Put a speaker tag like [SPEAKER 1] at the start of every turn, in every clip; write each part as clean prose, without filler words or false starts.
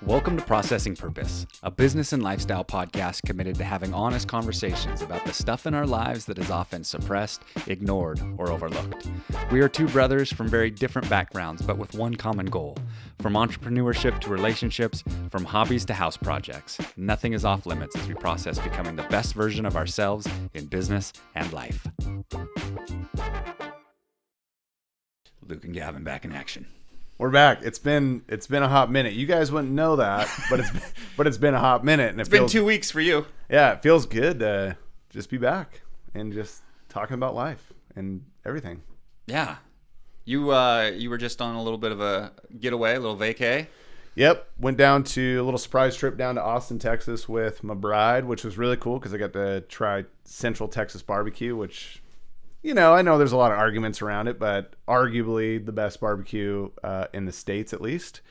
[SPEAKER 1] Welcome to Processing Purpose, a business and lifestyle podcast committed to having honest conversations about the stuff in our lives that is often suppressed, ignored, or overlooked. We are two brothers from very different backgrounds, but with one common goal. From entrepreneurship to relationships, from hobbies to house projects, nothing is off limits as we process becoming the best version of ourselves in business and life. Luke and Gavin back in action.
[SPEAKER 2] We're back. It's been a hot minute. You guys wouldn't know that, but it's been a hot minute, and
[SPEAKER 1] It's been 2 weeks for you.
[SPEAKER 2] Yeah, it feels good to just be back and just talking about life and everything.
[SPEAKER 1] Yeah, you were just on a little bit of a getaway, a little vacay.
[SPEAKER 2] Yep, went down to a little surprise trip down to Austin, Texas with my bride, which was really cool because I got to try Central Texas barbecue, which, you know, I know there's a lot of arguments around it, but arguably the best barbecue in the States, at least.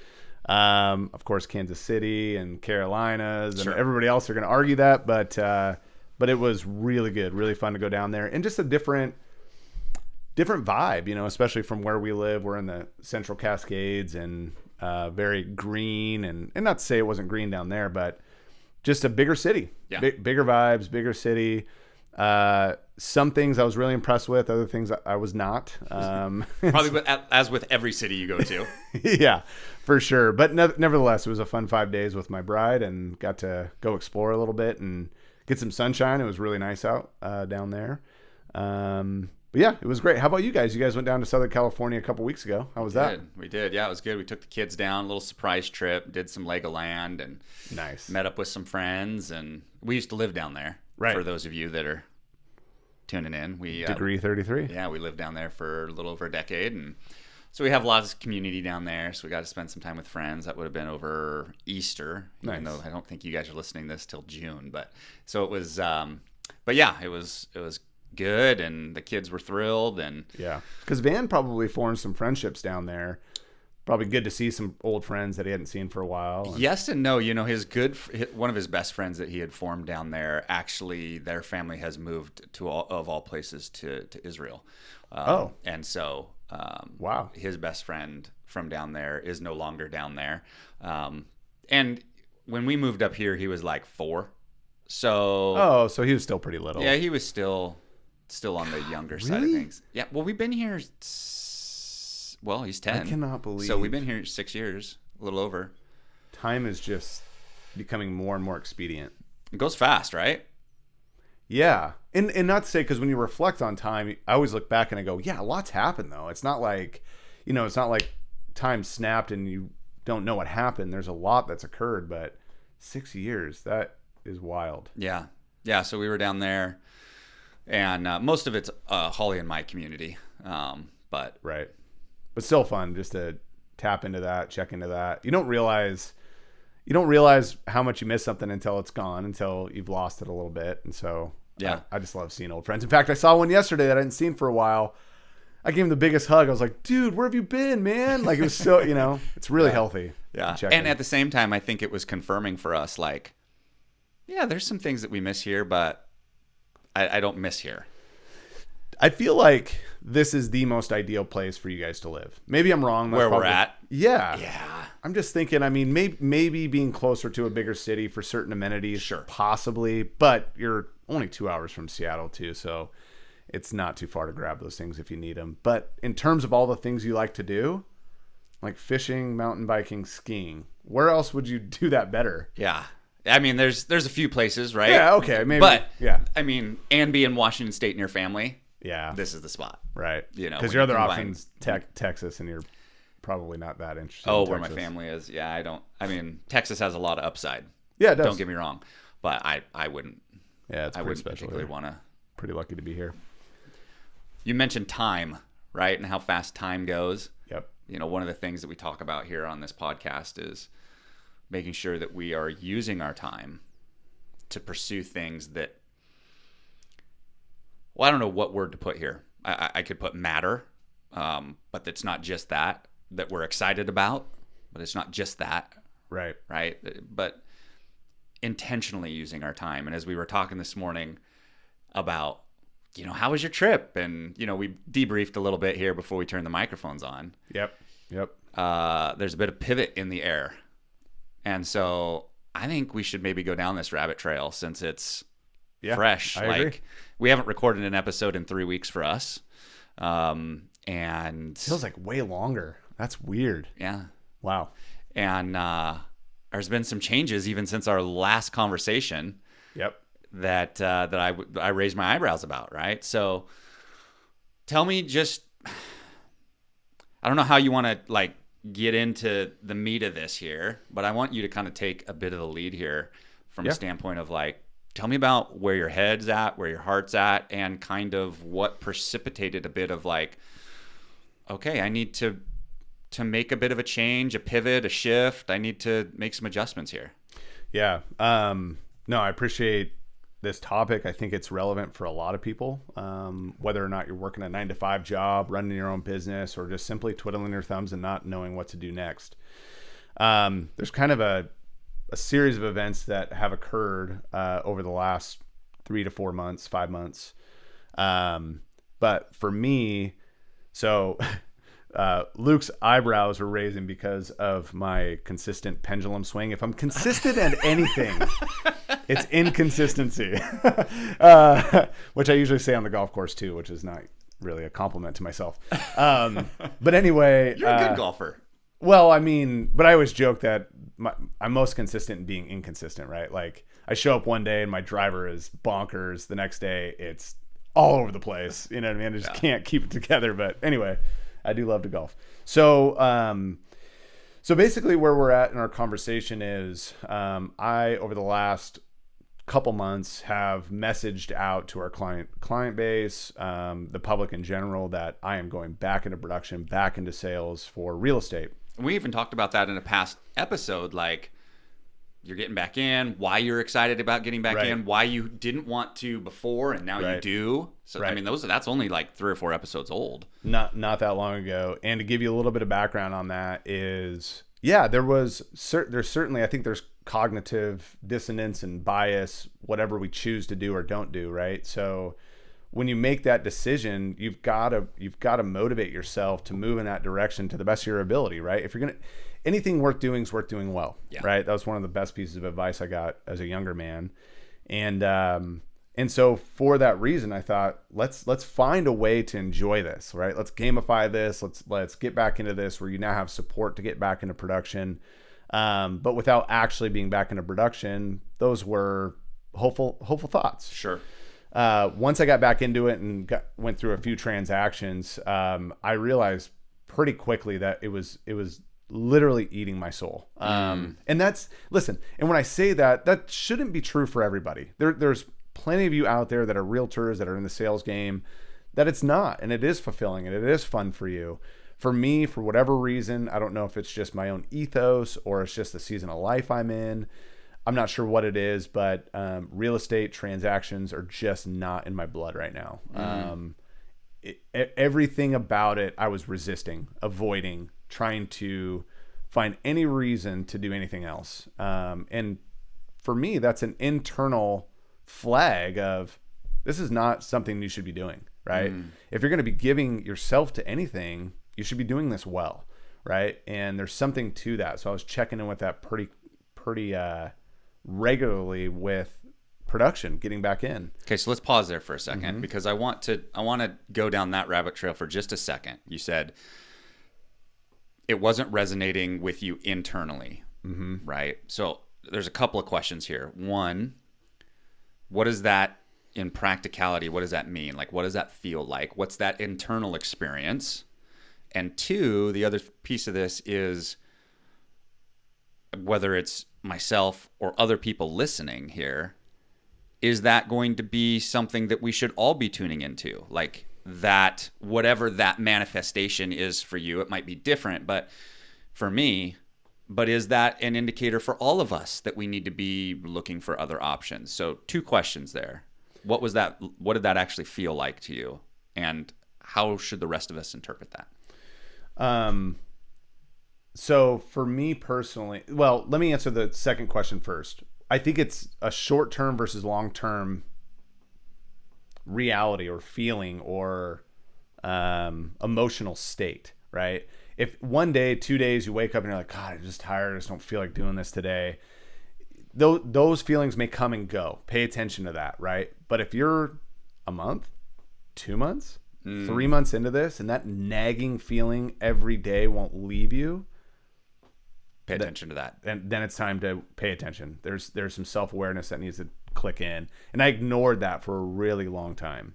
[SPEAKER 2] Of course, Kansas City and Carolinas and everybody else are going to argue that, but it was really good, really fun to go down there, and just a different vibe, you know, especially from where we live. We're in the Central Cascades and very green, and not to say it wasn't green down there, but just a bigger city, bigger vibes, bigger city. Some things I was really impressed with, other things I was not.
[SPEAKER 1] Probably as with every city you go to.
[SPEAKER 2] Yeah, for sure. But nevertheless, it was a fun 5 days with my bride and got to go explore a little bit and get some sunshine. It was really nice out down there. But yeah, it was great. How about you guys? You guys went down to Southern California a couple weeks ago. How was that?
[SPEAKER 1] We did. Yeah, it was good. We took the kids down, a little surprise trip, did some Legoland, and met up with some friends. And we used to live down there. Right. For those of you that are tuning in, we
[SPEAKER 2] Degree 33.
[SPEAKER 1] Yeah, we lived down there for a little over a decade, and so we have lots of community down there. So we got to spend some time with friends. That would have been over Easter, even though I don't think you guys are listening to this till June. But so it was. But yeah, it was good, and the kids were thrilled, and
[SPEAKER 2] yeah, because Van probably formed some friendships down there. Probably good to see some old friends that he hadn't seen for a while.
[SPEAKER 1] Yes and no. You know, one of his best friends that he had formed down there, actually, their family has moved to all places to Israel. And so,
[SPEAKER 2] wow,
[SPEAKER 1] his best friend from down there is no longer down there. And when we moved up here, he was like 4. So
[SPEAKER 2] so he was still pretty little.
[SPEAKER 1] Yeah, he was still on the younger side of things. Yeah. Well, we've been here. Well, he's 10.
[SPEAKER 2] I cannot believe.
[SPEAKER 1] So we've been here 6 years, a little over.
[SPEAKER 2] Time is just becoming more and more expedient.
[SPEAKER 1] It goes fast, right?
[SPEAKER 2] Yeah. And not to say, because when you reflect on time, I always look back and I go, yeah, a lot's happened, though. It's not like, you know, it's not like time snapped and you don't know what happened. There's a lot that's occurred, but 6 years, that is wild.
[SPEAKER 1] Yeah. Yeah, so we were down there, and most of it's Holly and my community. But
[SPEAKER 2] right. But still fun just to tap into that, check into that. You don't realize how much you miss something until it's gone, until you've lost it a little bit. And so
[SPEAKER 1] yeah,
[SPEAKER 2] I just love seeing old friends. In fact, I saw one yesterday that I hadn't seen for a while. I gave him the biggest hug. I was like, dude, where have you been, man? Like, it was so, you know, it's really healthy.
[SPEAKER 1] Yeah. And at the same time, I think it was confirming for us, like, yeah, there's some things that we miss here, but I don't miss here.
[SPEAKER 2] I feel like this is the most ideal place for you guys to live. Maybe I'm wrong.
[SPEAKER 1] Where we're at?
[SPEAKER 2] Yeah.
[SPEAKER 1] Yeah.
[SPEAKER 2] I'm just thinking, I mean, maybe being closer to a bigger city for certain amenities.
[SPEAKER 1] Sure.
[SPEAKER 2] Possibly. But you're only 2 hours from Seattle, too. So it's not too far to grab those things if you need them. But in terms of all the things you like to do, like fishing, mountain biking, skiing, where else would you do that better?
[SPEAKER 1] Yeah. I mean, there's a few places, right?
[SPEAKER 2] Yeah, okay. Maybe.
[SPEAKER 1] But,
[SPEAKER 2] yeah.
[SPEAKER 1] I mean, and be in Washington State near family.
[SPEAKER 2] Yeah,
[SPEAKER 1] this is the spot,
[SPEAKER 2] right?
[SPEAKER 1] You know,
[SPEAKER 2] because your other option's Texas, and you're probably not that interested.
[SPEAKER 1] Oh, where my family is, yeah. I mean, Texas has a lot of upside.
[SPEAKER 2] Yeah, it does.
[SPEAKER 1] Don't get me wrong, but I wouldn't.
[SPEAKER 2] Yeah, it's pretty special.
[SPEAKER 1] Particularly want to.
[SPEAKER 2] Pretty lucky to be here.
[SPEAKER 1] You mentioned time, right, and how fast time goes.
[SPEAKER 2] Yep.
[SPEAKER 1] You know, one of the things that we talk about here on this podcast is making sure that we are using our time to pursue things that. Well, I don't know what word to put here. I could put matter, but it's not just that we're excited about, but it's not just that.
[SPEAKER 2] Right.
[SPEAKER 1] Right. But intentionally using our time. And as we were talking this morning about, you know, how was your trip? And, you know, we debriefed a little bit here before we turned the microphones on.
[SPEAKER 2] Yep.
[SPEAKER 1] There's a bit of pivot in the air. And so I think we should maybe go down this rabbit trail since it's fresh.
[SPEAKER 2] I agree.
[SPEAKER 1] We haven't recorded an episode in 3 weeks for us. And
[SPEAKER 2] Feels like way longer. That's weird.
[SPEAKER 1] yeah.
[SPEAKER 2] Wow.
[SPEAKER 1] And there's been some changes even since our last conversation
[SPEAKER 2] Yep.
[SPEAKER 1] that I raised my eyebrows about, right? So tell me just, I don't know how you want to like get into the meat of this here, but I want you to kind of take a bit of the lead here from a standpoint of like, tell me about where your head's at, where your heart's at, and kind of what precipitated a bit of like, okay, I need to make a bit of a change, a pivot, a shift. I need to make some adjustments here.
[SPEAKER 2] Yeah. No, I appreciate this topic. I think it's relevant for a lot of people, whether or not you're working a 9-to-5 job, running your own business, or just simply twiddling your thumbs and not knowing what to do next. There's kind of a series of events that have occurred over the last 3 to 4 months, 5 months. But for me, so Luke's eyebrows were raising because of my consistent pendulum swing. If I'm consistent at anything, it's inconsistency, which I usually say on the golf course too, which is not really a compliment to myself. But anyway,
[SPEAKER 1] You're a good golfer.
[SPEAKER 2] Well, I mean, but I always joke that I'm most consistent in being inconsistent, right? Like I show up one day and my driver is bonkers. The next day it's all over the place. You know what I mean? I just can't keep it together. But anyway, I do love to golf. So, so basically where we're at in our conversation is, I, over the last couple months, have messaged out to our client base, the public in general, that I am going back into production, back into sales for real estate.
[SPEAKER 1] We even talked about that in a past episode, like you're getting back in, why you're excited about getting back in, why you didn't want to before and now you do. So I mean, that's only like 3 or 4 episodes old.
[SPEAKER 2] Not that long ago. And to give you a little bit of background on that is, yeah, there's certainly, I think there's cognitive dissonance and bias, whatever we choose to do or don't do, right? So when you make that decision, you've got to motivate yourself to move in that direction to the best of your ability, right? If you're going to, anything worth doing is worth doing well, right? That was one of the best pieces of advice I got as a younger man. And so for that reason, I thought, let's find a way to enjoy this, right? Let's gamify this. Let's get back into this where you now have support to get back into production. But without actually being back into production, those were hopeful thoughts.
[SPEAKER 1] Sure.
[SPEAKER 2] Once I got back into it and went through a few transactions, I realized pretty quickly that it was literally eating my soul. And listen, and when I say that, that shouldn't be true for everybody. There's plenty of you out there that are realtors, that are in the sales game, that it's not, and it is fulfilling and it is fun for you. For me, for whatever reason, I don't know if it's just my own ethos or it's just the season of life I'm in. I'm not sure what it is, but real estate transactions are just not in my blood right now. Everything about it, I was resisting, avoiding, trying to find any reason to do anything else. And for me, that's an internal flag of, this is not something you should be doing, right? If you're going to be giving yourself to anything, you should be doing this well, right? And there's something to that. So I was checking in with that pretty regularly with production, getting back in.
[SPEAKER 1] Okay, so let's pause there for a second because I want to go down that rabbit trail for just a second. You said it wasn't resonating with you internally, right? So there's a couple of questions here. One, what is that in practicality? What does that mean? Like, what does that feel like? What's that internal experience? And two, the other piece of this is whether it's myself or other people listening here, is that going to be something that we should all be tuning into? Like that, whatever that manifestation is for you, it might be different, but for me, but is that an indicator for all of us that we need to be looking for other options? So 2 questions there. What was that? What did that actually feel like to you? And how should the rest of us interpret that?
[SPEAKER 2] So for me personally, well, let me answer the second question first. I think it's a short-term versus long-term reality or feeling or emotional state, right? if one day, 2 days, you wake up and you're like, God, I'm just tired. I just don't feel like doing this today. Those feelings may come and go. Pay attention to that, right? But if you're a month, 2 months, 3 months into this, and that nagging feeling every day won't leave you,
[SPEAKER 1] Pay attention to that.
[SPEAKER 2] and then it's time to pay attention. There's some self-awareness that needs to click in. And I ignored that for a really long time.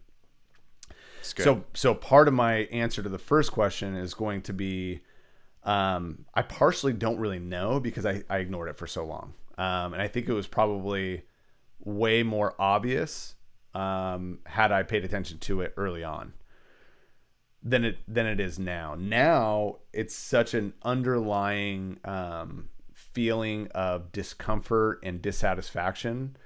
[SPEAKER 1] It's good.
[SPEAKER 2] So part of my answer to the first question is going to be, I partially don't really know because I ignored it for so long. And I think it was probably way more obvious had I paid attention to it early on than it is now. Now it's such an underlying feeling of discomfort and dissatisfaction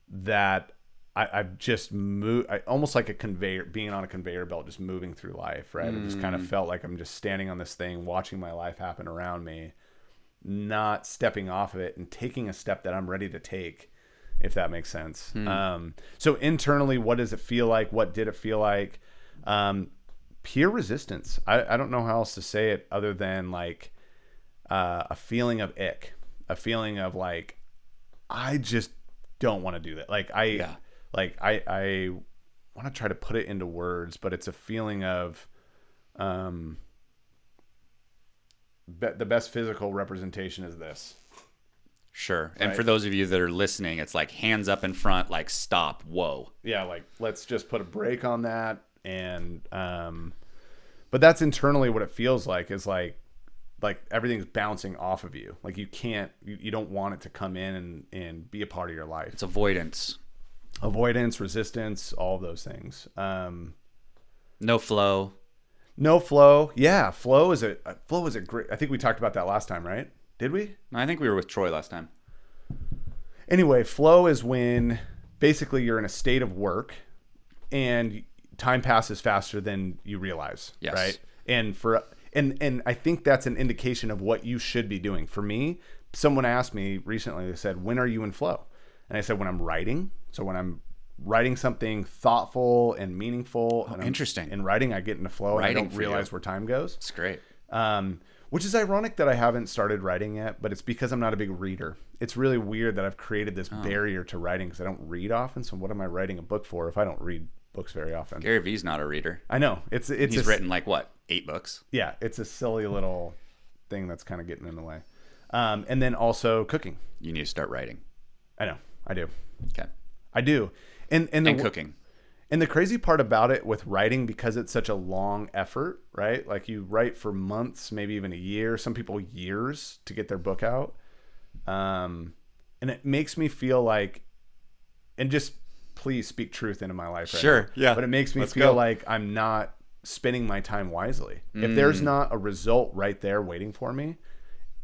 [SPEAKER 2] that I've just moved, almost like a conveyor, being on a conveyor belt, just moving through life, right? I've just kind of felt like I'm just standing on this thing, watching my life happen around me, not stepping off of it and taking a step that I'm ready to take, if that makes sense. So internally, what does it feel like? What did it feel like? Peer resistance. I don't know how else to say it other than like a feeling of ick, a feeling of like, I just don't want to do that. Like I want to try to put it into words, but it's a feeling of the best physical representation is this.
[SPEAKER 1] Sure. And
[SPEAKER 2] Right.
[SPEAKER 1] for those of you that are listening, it's like hands up in front, like stop, whoa.
[SPEAKER 2] Yeah, like let's just put a break on that. And but that's internally what it feels like, is like everything's bouncing off of you. Like you don't want it to come in and be a part of your life.
[SPEAKER 1] It's avoidance.
[SPEAKER 2] Avoidance, resistance, all of those things.
[SPEAKER 1] No flow.
[SPEAKER 2] No flow. Yeah, flow is a great. I think we talked about that last time, right? Did we?
[SPEAKER 1] I think we were with Troy last time.
[SPEAKER 2] Anyway, flow is when basically you're in a state of work and time passes faster than you realize.
[SPEAKER 1] Yes.
[SPEAKER 2] Right. And I think that's an indication of what you should be doing. For me, someone asked me recently, they said, when are you in flow? And I said, when I'm writing. So when I'm writing something thoughtful and meaningful. And
[SPEAKER 1] interesting.
[SPEAKER 2] In writing, I get into flow and I
[SPEAKER 1] Writing
[SPEAKER 2] don't
[SPEAKER 1] for
[SPEAKER 2] realize
[SPEAKER 1] you.
[SPEAKER 2] where time goes.
[SPEAKER 1] It's great.
[SPEAKER 2] Which is ironic that I haven't started writing yet, but it's because I'm not a big reader. It's really weird that I've created this barrier to writing because I don't read often. So what am I writing a book for if I don't read books very often?
[SPEAKER 1] Gary Vee's not a reader.
[SPEAKER 2] I know. He's
[SPEAKER 1] Written like what, 8 books?
[SPEAKER 2] Yeah, it's a silly little thing that's kind of getting in the way. And then also cooking.
[SPEAKER 1] You need to start writing.
[SPEAKER 2] I know. I do.
[SPEAKER 1] Okay.
[SPEAKER 2] I do. And
[SPEAKER 1] Cooking.
[SPEAKER 2] And the crazy part about it with writing, because it's such a long effort, right? Like you write for months, maybe even a year, some people years to get their book out. And it makes me feel like, and just please speak truth into my life right
[SPEAKER 1] Sure,
[SPEAKER 2] now.
[SPEAKER 1] yeah.
[SPEAKER 2] But it makes me
[SPEAKER 1] Let's
[SPEAKER 2] feel
[SPEAKER 1] go.
[SPEAKER 2] like I'm not spending my time wisely. If there's not a result right there waiting for me,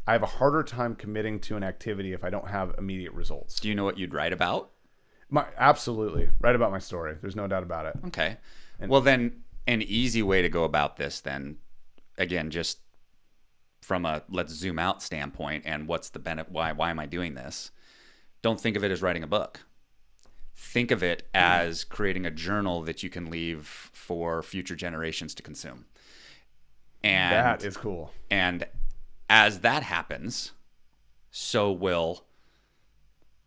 [SPEAKER 2] I have a harder time committing to an activity if I don't have immediate results.
[SPEAKER 1] Do you know what you'd write about?
[SPEAKER 2] Absolutely. Write about my story. There's no doubt about it.
[SPEAKER 1] Okay. Well, then an easy way to go about this then, again, just from a let's zoom out standpoint and what's the benefit, why am I doing this? Don't think of it as writing a book. Think of it as creating a journal that you can leave for future generations to consume. And
[SPEAKER 2] That is cool.
[SPEAKER 1] And as that happens, so will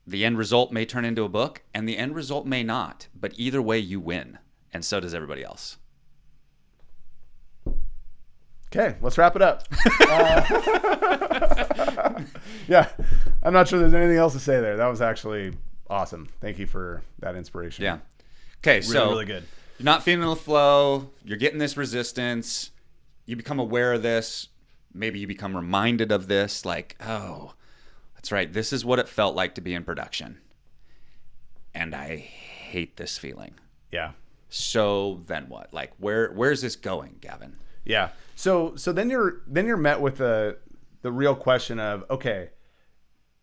[SPEAKER 1] the end result may turn into a book, and the end result may not. But either way, you win, and so does everybody else.
[SPEAKER 2] Okay, let's wrap it up. Yeah, I'm not sure there's anything else to say there. That was actually awesome. Thank you for that inspiration.
[SPEAKER 1] Yeah. Okay, so
[SPEAKER 2] really good.
[SPEAKER 1] You're not feeling the flow. You're getting this resistance. You become aware of this. Maybe you become reminded of this, like, oh, that's right. This is what it felt like to be in production. And I hate this feeling.
[SPEAKER 2] Yeah.
[SPEAKER 1] So then what? Like, where's this going, Gavin?
[SPEAKER 2] Yeah. So then you're met with the real question of, okay,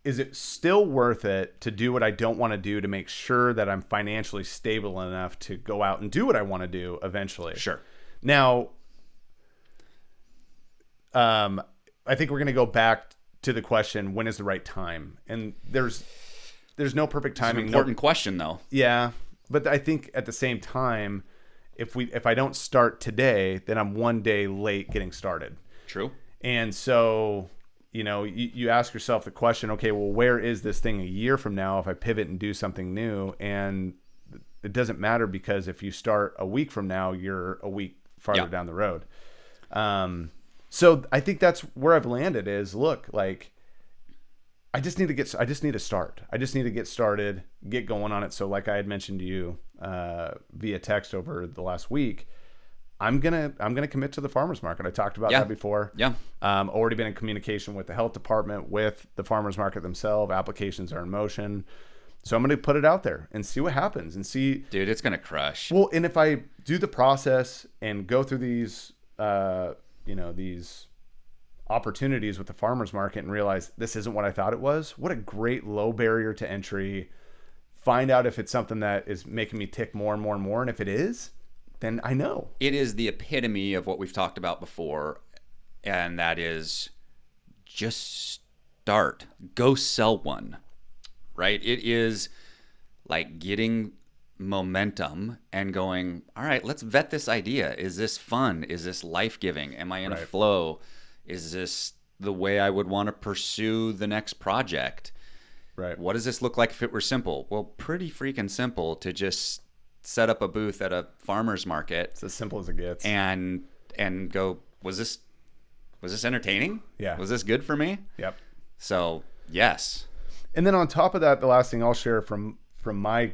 [SPEAKER 2] is it still worth it to do what I don't want to do to make sure that I'm financially stable enough to go out and do what I want to do eventually?
[SPEAKER 1] Sure.
[SPEAKER 2] Now, I think we're going to go back to the question, when is the right time? And there's no perfect
[SPEAKER 1] It's an
[SPEAKER 2] timing.
[SPEAKER 1] important question, though.
[SPEAKER 2] Yeah, but I think at the same time, if I don't start today, then I'm one day late getting started.
[SPEAKER 1] True.
[SPEAKER 2] And so, you ask yourself the question, okay, well, where is this thing a year from now if I pivot and do something new? And it doesn't matter, because if you start a week from now, you're a week farther down the road. So I think that's where I've landed is, look, like, I just need to start. I just need to get started, get going on it. So like I had mentioned to you via text over the last week, I'm gonna commit to the farmers market. I talked about that before.
[SPEAKER 1] Yeah.
[SPEAKER 2] Already been in communication with the health department, with the farmers market themselves. Applications are in motion. So I'm gonna put it out there and see what happens and see.
[SPEAKER 1] Dude, it's gonna crush.
[SPEAKER 2] Well, and if I do the process and go through these, these opportunities with the farmers market and realize this isn't what I thought it was, what a great low barrier to entry. Find out if it's something that is making me tick more and more and more. And if it is, then I know.
[SPEAKER 1] It is the epitome of what we've talked about before. And that is just start. Go sell one, right? It is like getting momentum and going, all right, let's vet this idea. Is this fun? Is this life-giving? Am I in a flow? Is this the way I would want to pursue the next project?
[SPEAKER 2] Right.
[SPEAKER 1] What does this look like if it were simple? Well, pretty freaking simple to just set up a booth at a farmer's market.
[SPEAKER 2] It's as simple as it gets.
[SPEAKER 1] And go, was this entertaining?
[SPEAKER 2] Yeah.
[SPEAKER 1] Was this good for me?
[SPEAKER 2] Yep.
[SPEAKER 1] So, yes.
[SPEAKER 2] And then on top of that, the last thing I'll share from my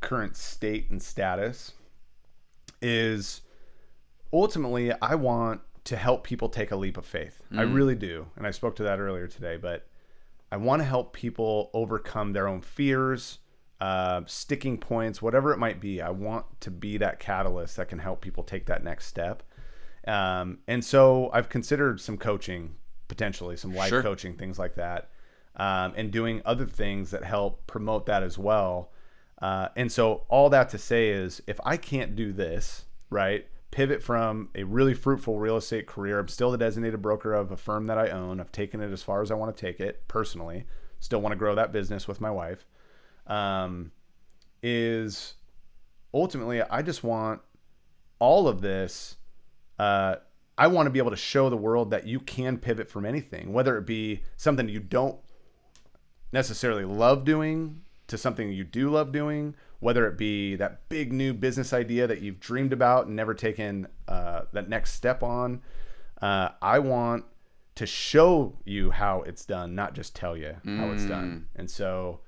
[SPEAKER 2] current state and status is ultimately I want to help people take a leap of faith. I really do. And I spoke to that earlier today, but I want to help people overcome their own fears, sticking points, whatever it might be. I want to be that catalyst that can help people take that next step. And so I've considered some coaching, potentially some life coaching, things like that, and doing other things that help promote that as well. And so all that to say is, if I can't do this, right, pivot from a really fruitful real estate career. I'm still the designated broker of a firm that I own. I've taken it as far as I want to take it personally. Still want to grow that business with my wife. Is ultimately, I just want all of this. I want to be able to show the world that you can pivot from anything, whether it be something you don't necessarily love doing to something you do love doing, whether it be that big new business idea that you've dreamed about and never taken that next step on. I want to show you how it's done, not just tell you how it's done. And so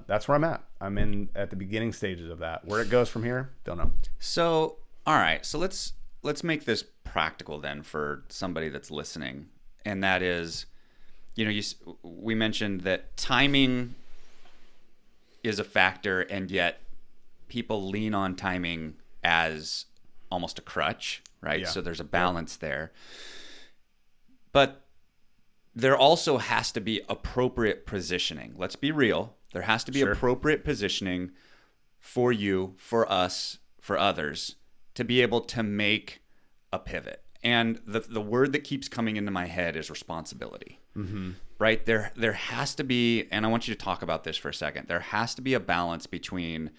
[SPEAKER 2] that's where I'm at. I'm at the beginning stages of that. Where it goes from here, don't know.
[SPEAKER 1] So, all right. So let's make this practical then for somebody that's listening. And that is, we mentioned that timing is a factor, and yet people lean on timing as almost a crutch, right?
[SPEAKER 2] Yeah.
[SPEAKER 1] So there's a balance there. But there also has to be appropriate positioning. Let's be real. There has to be appropriate positioning for you, for us, for others to be able to make a pivot. And the word that keeps coming into my head is responsibility. Mm-hmm. Right? There has to be, and I want you to talk about this for a second. There has to be a balance between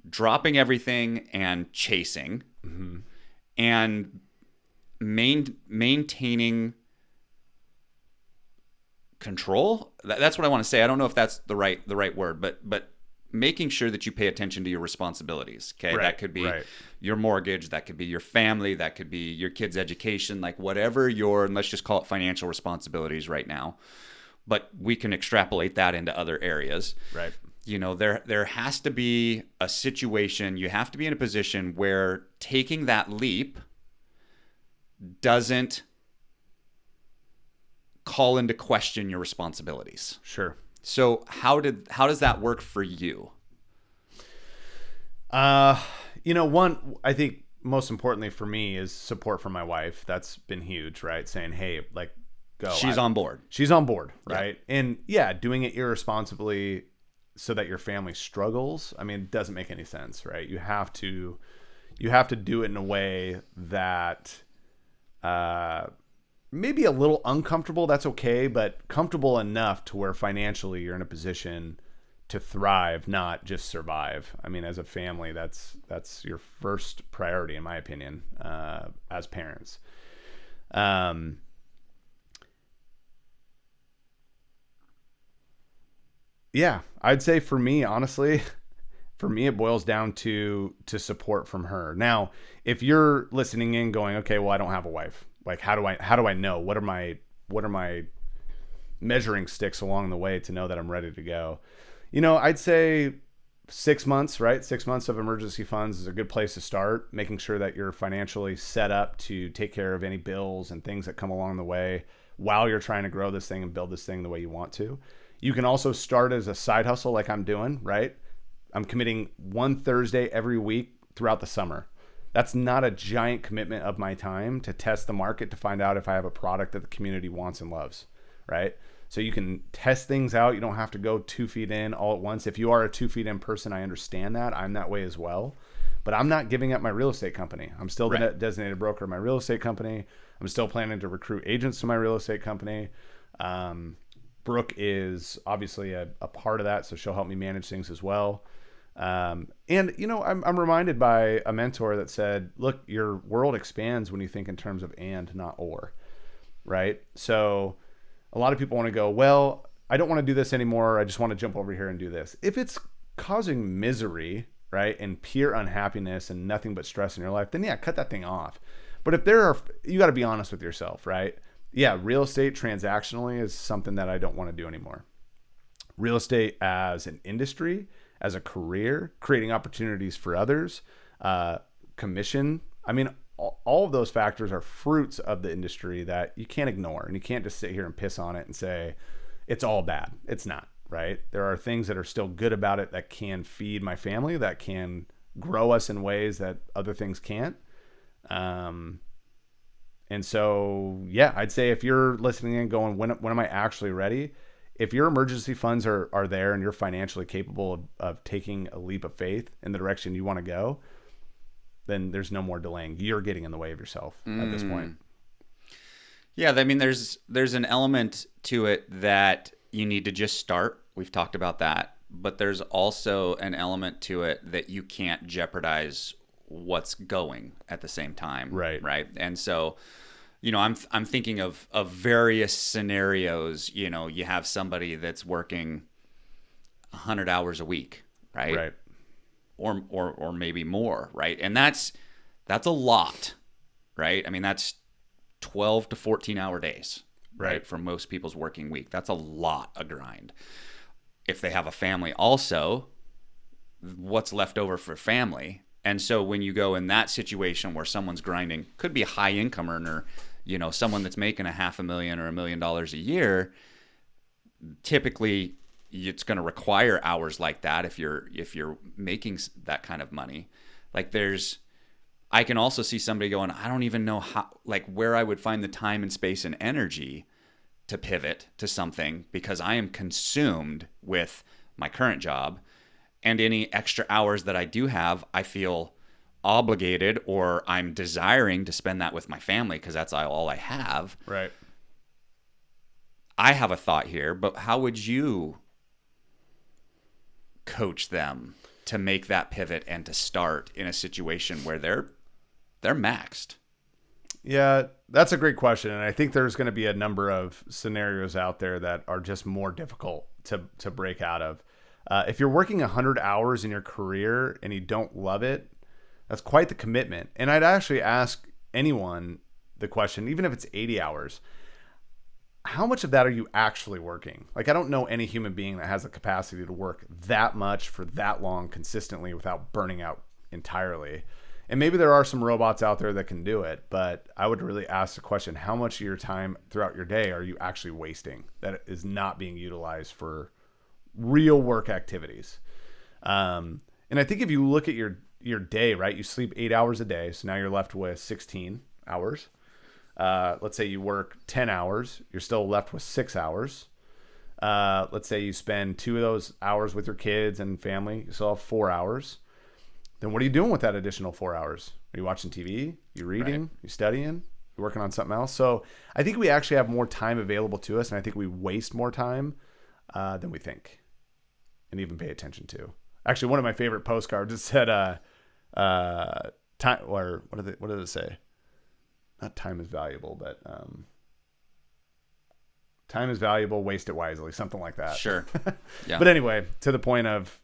[SPEAKER 1] dropping everything and chasing, and maintaining control. That's what I want to say. I don't know if that's the right word, but making sure that you pay attention to your responsibilities. Okay.
[SPEAKER 2] Right,
[SPEAKER 1] that could be your mortgage. That could be your family. That could be your kids' education, like whatever and let's just call it financial responsibilities right now. But we can extrapolate that into other areas.
[SPEAKER 2] Right.
[SPEAKER 1] There has to be a situation. You have to be in a position where taking that leap doesn't call into question your responsibilities.
[SPEAKER 2] Sure.
[SPEAKER 1] So how does that work for you?
[SPEAKER 2] One, I think most importantly for me is support from my wife. That's been huge, right? Saying, hey, like, go.
[SPEAKER 1] She's on board.
[SPEAKER 2] She's on board, right? Yeah. And doing it irresponsibly so that your family struggles, I mean, it doesn't make any sense, right? You have to do it in a way that maybe a little uncomfortable, that's okay, but comfortable enough to where financially you're in a position to thrive, not just survive. I mean, as a family, that's your first priority, in my opinion, as parents. Um, yeah, I'd say for me, honestly, for me, it boils down to support from her. Now, if you're listening in going, okay, well, I don't have a wife. Like, how do I know? What are my measuring sticks along the way to know that I'm ready to go? I'd say 6 months, right? 6 months of emergency funds is a good place to start, making sure that you're financially set up to take care of any bills and things that come along the way while you're trying to grow this thing and build this thing the way you want to. You can also start as a side hustle like I'm doing, right? I'm committing one Thursday every week throughout the summer. That's not a giant commitment of my time to test the market to find out if I have a product that the community wants and loves, right? So you can test things out. You don't have to go 2 feet in all at once. If you are a 2 feet in person, I understand that. I'm that way as well. But I'm not giving up my real estate company. I'm still the designated broker of my real estate company. I'm still planning to recruit agents to my real estate company. Brooke is obviously a part of that, so she'll help me manage things as well. I'm reminded by a mentor that said, look, your world expands when you think in terms of and, not or, right? So a lot of people want to go, well, I don't want to do this anymore. I just want to jump over here and do this. If it's causing misery, right, and pure unhappiness and nothing but stress in your life, then yeah, cut that thing off. But if you got to be honest with yourself, right? Yeah, real estate transactionally is something that I don't want to do anymore. Real estate as an industry, as a career, creating opportunities for others, commission. I mean, all of those factors are fruits of the industry that you can't ignore, and you can't just sit here and piss on it and say it's all bad. It's not, right? There are things that are still good about it that can feed my family, that can grow us in ways that other things can't. And so, yeah, I'd say if you're listening and going, when am I actually ready? If your emergency funds are there and you're financially capable of taking a leap of faith in the direction you want to go, then there's no more delaying. You're getting in the way of yourself at this point.
[SPEAKER 1] Yeah, I mean, there's an element to it that you need to just start. We've talked about that. But there's also an element to it that you can't jeopardize what's going at the same time. Right. And so, I'm thinking of various scenarios. You have somebody that's working 100 hours a week, right? Or maybe more, right? And that's a lot, right? I mean, that's 12 to 14 hour days, right? For most people's working week. That's a lot of grind. If they have a family also, what's left over for family? And so when you go in that situation where someone's grinding, could be a high income earner, someone that's making $500,000 or $1 million a year, typically it's going to require hours like that if you're making that kind of money. Like I can also see somebody going, I don't even know how, like where I would find the time and space and energy to pivot to something because I am consumed with my current job. And any extra hours that I do have, I feel obligated or I'm desiring to spend that with my family because that's all I have.
[SPEAKER 2] Right.
[SPEAKER 1] I have a thought here, but how would you coach them to make that pivot and to start in a situation where they're maxed?
[SPEAKER 2] Yeah, that's a great question. And I think there's going to be a number of scenarios out there that are just more difficult to break out of. If you're working 100 hours in your career and you don't love it, that's quite the commitment. And I'd actually ask anyone the question, even if it's 80 hours, how much of that are you actually working? Like, I don't know any human being that has the capacity to work that much for that long consistently without burning out entirely. And maybe there are some robots out there that can do it, but I would really ask the question, how much of your time throughout your day are you actually wasting that is not being utilized for real work activities? And I think if you look at your day, right, you sleep 8 hours a day. So now you're left with 16 hours. Let's say you work 10 hours. You're still left with 6 hours. Let's say you spend 2 of those hours with your kids and family. You still have 4 hours. Then what are you doing with that additional 4 hours? Are you watching TV? You reading? Right. You studying? You working on something else? So I think we actually have more time available to us, and I think we waste more time than we think and even pay attention to. Actually, one of my favorite postcards, it said, time, or what did it say? not time is valuable, but time is valuable, waste it wisely, something like that.
[SPEAKER 1] Sure. Yeah.
[SPEAKER 2] But anyway, to the point of,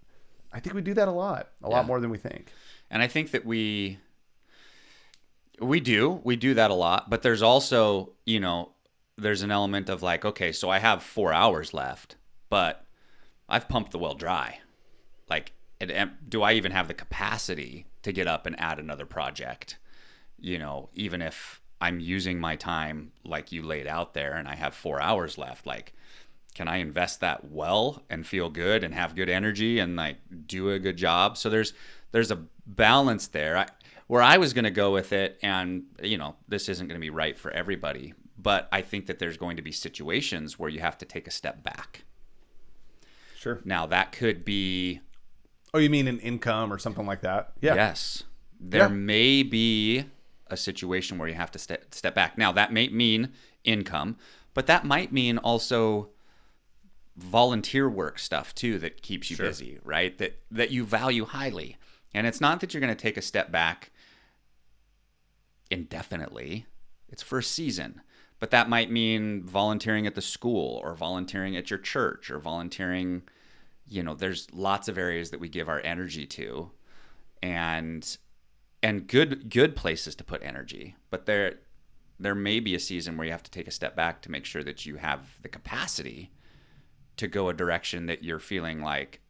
[SPEAKER 2] I think we do that a lot more than we think.
[SPEAKER 1] And I think that we do that a lot, but there's also, there's an element of like, okay, so I have 4 hours left, but I've pumped the well dry. Like, do I even have the capacity to get up and add another project? Even if I'm using my time like you laid out there and I have 4 hours left, like, can I invest that well and feel good and have good energy and like do a good job? So there's a balance there. Where I was going to go with it, and this isn't going to be right for everybody, but I think that there's going to be situations where you have to take a step back.
[SPEAKER 2] Sure.
[SPEAKER 1] Now that could be.
[SPEAKER 2] Oh, you mean an income or something like that? Yeah.
[SPEAKER 1] Yes. There may be a situation where you have to step back. Now that may mean income, but that might mean also volunteer work stuff too that keeps you busy, right? That you value highly. And it's not that you're going to take a step back indefinitely. It's for a season. But that might mean volunteering at the school or volunteering at your church or volunteering, there's lots of areas that we give our energy to and good places to put energy. But there may be a season where you have to take a step back to make sure that you have the capacity to go a direction that you're feeling like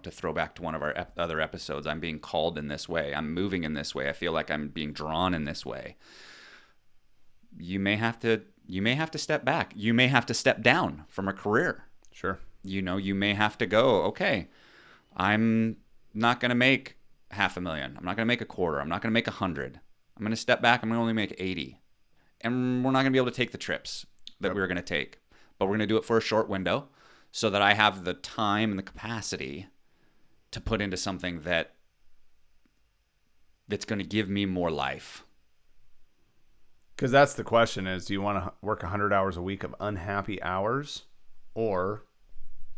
[SPEAKER 1] to throw back to one of our other episodes, I'm being called in this way. I'm moving in this way. I feel like I'm being drawn in this way. You may have to step back. You may have to step down from a career.
[SPEAKER 2] Sure.
[SPEAKER 1] You may have to go, okay, I'm not going to make $500,000. I'm not going to make $250,000. I'm not going to make $100,000. I'm going to step back. I'm going to only make $80,000. And we're not going to be able to take the trips that we were going to take, but we're going to do it for a short window so that I have the time and the capacity to put into something that's going to give me more life.
[SPEAKER 2] Because that's the question is, do you want to work 100 hours a week of unhappy hours or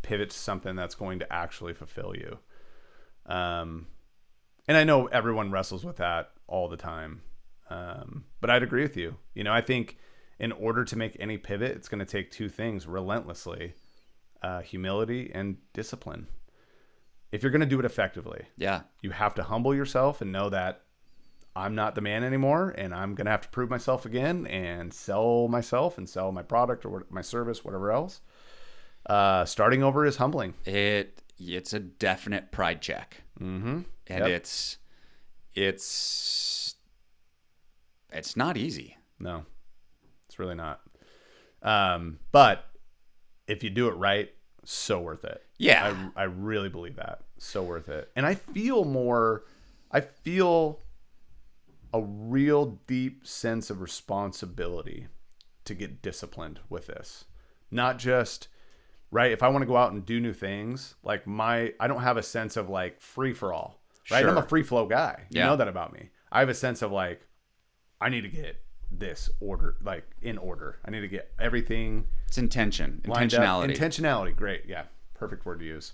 [SPEAKER 2] pivot to something that's going to actually fulfill you? And I know everyone wrestles with that all the time. But I'd agree with you. I think in order to make any pivot, it's going to take two things relentlessly, humility and discipline. If you're going to do it effectively, you have to humble yourself and know that I'm not the man anymore, and I'm going to have to prove myself again and sell myself and sell my product or my service, whatever else. Starting over is humbling.
[SPEAKER 1] It's a definite pride check.
[SPEAKER 2] Mm-hmm.
[SPEAKER 1] And it's not easy.
[SPEAKER 2] No, it's really not. But if you do it right, so worth it.
[SPEAKER 1] Yeah.
[SPEAKER 2] I really believe that. So worth it. And I feel a real deep sense of responsibility to get disciplined with this. Not just, right, if I want to go out and do new things, like I don't have a sense of like free for all, right?
[SPEAKER 1] Sure.
[SPEAKER 2] I'm a free flow guy. You
[SPEAKER 1] Yeah.
[SPEAKER 2] know that about me. I have a sense of like, I need to get this order, like in order. I need to get everything.
[SPEAKER 1] It's intentionality.
[SPEAKER 2] Intentionality. Great. Yeah. Perfect word to use.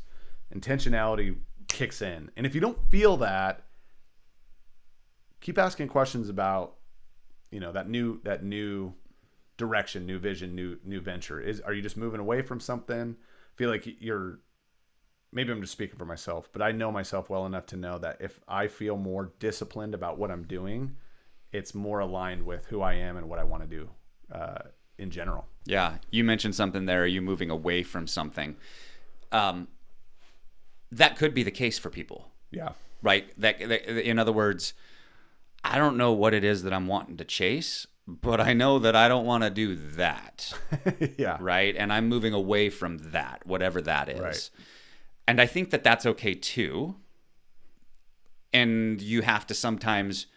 [SPEAKER 2] Intentionality kicks in. And if you don't feel that, keep asking questions about, that new direction, new vision, new venture. Are you just moving away from something? Feel like maybe I'm just speaking for myself, but I know myself well enough to know that if I feel more disciplined about what I'm doing, it's more aligned with who I am and what I want to do in general.
[SPEAKER 1] Yeah. You mentioned something there. Are you moving away from something? That could be the case for people.
[SPEAKER 2] Yeah.
[SPEAKER 1] Right? That in other words, I don't know what it is that I'm wanting to chase, but I know that I don't want to do that.
[SPEAKER 2] Yeah.
[SPEAKER 1] Right? And I'm moving away from that, whatever that is.
[SPEAKER 2] Right.
[SPEAKER 1] And I think that that's okay too. And you have to sometimes